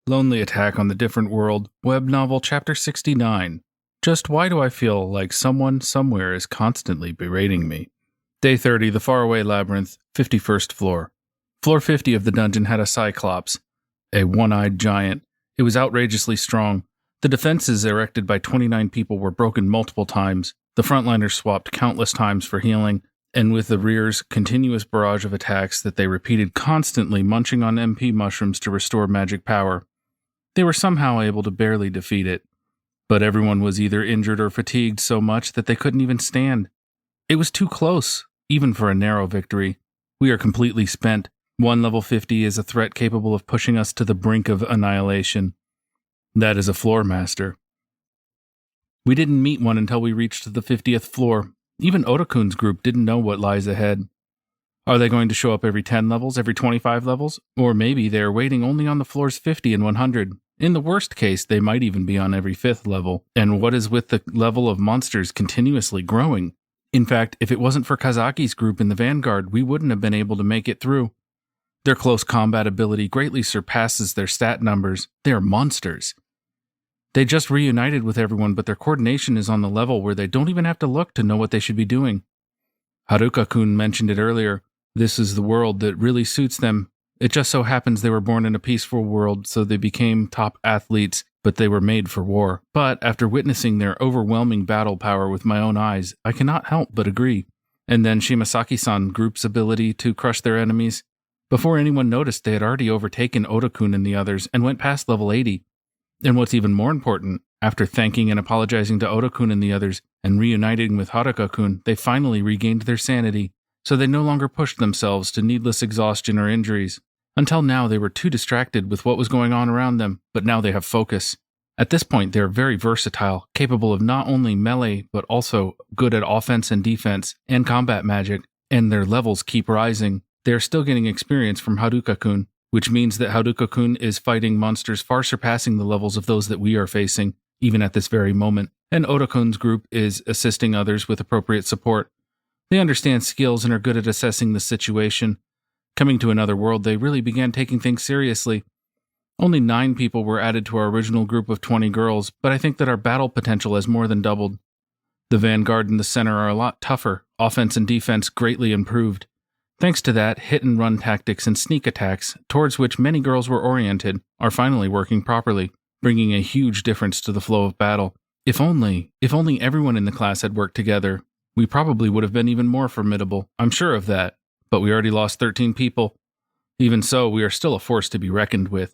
Lonely Attack on the Different World, Web Novel Chapter 69. Just why do I feel like someone somewhere is constantly berating me? Day 30, the Faraway Labyrinth, 51st floor. Floor 50 of the dungeon had a Cyclops, a one-eyed giant. It was outrageously strong. The defenses erected by 29 people were broken multiple times. The frontliners swapped countless times for healing, and with the rear's continuous barrage of attacks that they repeated constantly, munching on MP mushrooms to restore magic power. They were somehow able to barely defeat it, but everyone was either injured or fatigued so much that they couldn't even stand. It was too close, even for a narrow victory. We are completely spent. One level 50 is a threat capable of pushing us to the brink of annihilation. That is a floor master. We didn't meet one until we reached the 50th floor. Even Otakun's group didn't know what lies ahead. Are they going to show up every 10 levels, every 25 levels? Or maybe they are waiting only on the floors 50 and 100. In the worst case, they might even be on every 5th level. And what is with the level of monsters continuously growing? In fact, if it wasn't for Kazaki's group in the Vanguard, we wouldn't have been able to make it through. Their close combat ability greatly surpasses their stat numbers. They are monsters. They just reunited with everyone, but their coordination is on the level where they don't even have to look to know what they should be doing. Haruka-kun mentioned it earlier. This is the world that really suits them. It just so happens they were born in a peaceful world, so they became top athletes, but they were made for war. But after witnessing their overwhelming battle power with my own eyes, I cannot help but agree. And then Shimasaki-san group's ability to crush their enemies. Before anyone noticed, they had already overtaken Otakun and the others and went past level 80. And what's even more important, after thanking and apologizing to Otakun and the others and reuniting with Haruka-kun, they finally regained their sanity, so they no longer pushed themselves to needless exhaustion or injuries. Until now, they were too distracted with what was going on around them, but now they have focus. At this point, they are very versatile, capable of not only melee, but also good at offense and defense, and combat magic, and their levels keep rising. They are still getting experience from Haruka-kun, which means that Haruka-kun is fighting monsters far surpassing the levels of those that we are facing, even at this very moment, and Otakun's group is assisting others with appropriate support. They understand skills and are good at assessing the situation. Coming to another world, they really began taking things seriously. Only 9 people were added to our original group of 20 girls, but I think that our battle potential has more than doubled. The Vanguard and the Center are a lot tougher, offense and defense greatly improved. Thanks to that, hit-and-run tactics and sneak attacks, towards which many girls were oriented, are finally working properly, bringing a huge difference to the flow of battle. If only everyone in the class had worked together, we probably would have been even more formidable. I'm sure of that. But we already lost 13 people. Even so, we are still a force to be reckoned with.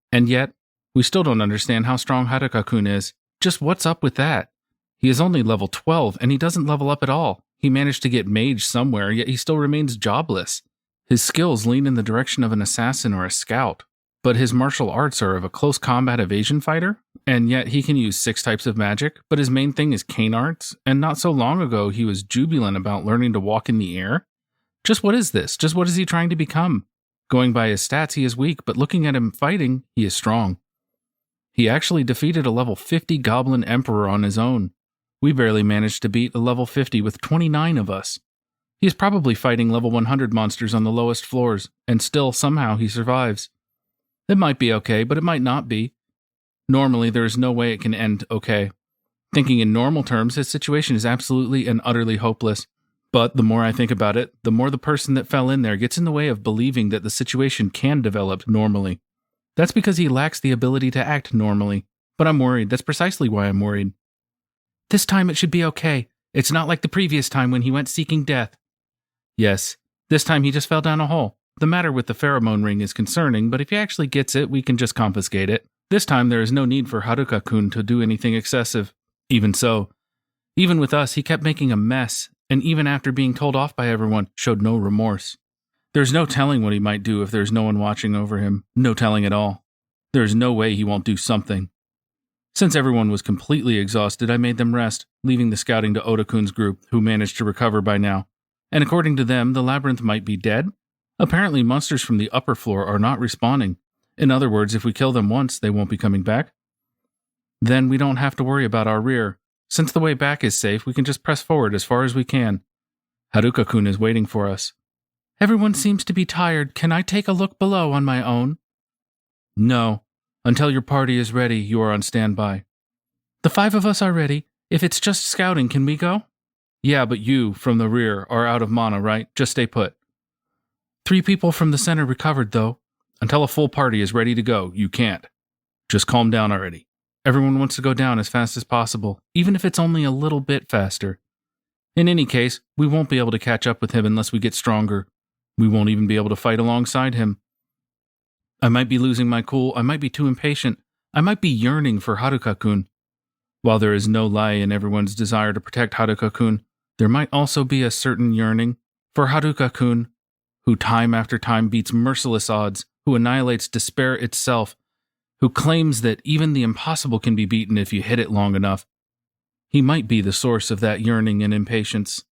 And yet, we still don't understand how strong Haruka-kun is. Just what's up with that? He is only level 12, and he doesn't level up at all. He managed to get mage somewhere, yet he still remains jobless. His skills lean in the direction of an assassin or a scout, but his martial arts are of a close combat evasion fighter, and yet he can use 6 types of magic, but his main thing is cane arts, and not so long ago he was jubilant about learning to walk in the air. Just what is this? Just what is he trying to become? Going by his stats, he is weak, but looking at him fighting, he is strong. He actually defeated a level 50 Goblin Emperor on his own. We barely managed to beat a level 50 with 29 of us. He is probably fighting level 100 monsters on the lowest floors, and still, somehow, he survives. It might be okay, but it might not be. Normally, there is no way it can end okay. Thinking in normal terms, his situation is absolutely and utterly hopeless. But the more I think about it, the more the person that fell in there gets in the way of believing that the situation can develop normally. That's because he lacks the ability to act normally. But I'm worried. That's precisely why I'm worried. This time it should be okay. It's not like the previous time when he went seeking death. Yes, this time he just fell down a hole. The matter with the pheromone ring is concerning, but if he actually gets it, we can just confiscate it. This time there is no need for Haruka-kun to do anything excessive. Even so, even with us, he kept making a mess, and even after being told off by everyone, showed no remorse. There's no telling what he might do if there's no one watching over him. No telling at all. There's no way he won't do something. Since everyone was completely exhausted, I made them rest, leaving the scouting to Otakun's group, who managed to recover by now. And according to them, the labyrinth might be dead? Apparently, monsters from the upper floor are not respawning. In other words, if we kill them once, they won't be coming back. Then we don't have to worry about our rear. Since the way back is safe, we can just press forward as far as we can. Haruka-kun is waiting for us. Everyone seems to be tired. Can I take a look below on my own? No. Until your party is ready, you are on standby. The 5 of us are ready. If it's just scouting, can we go? Yeah, but you, from the rear, are out of mana, right? Just stay put. 3 people from the center recovered, though. Until a full party is ready to go, you can't. Just calm down already. Everyone wants to go down as fast as possible, even if it's only a little bit faster. In any case, we won't be able to catch up with him unless we get stronger. We won't even be able to fight alongside him. I might be losing my cool, I might be too impatient, I might be yearning for Haruka-kun. While there is no lie in everyone's desire to protect Haruka-kun, there might also be a certain yearning for Haruka-kun, who time after time beats merciless odds, who annihilates despair itself, who claims that even the impossible can be beaten if you hit it long enough. He might be the source of that yearning and impatience.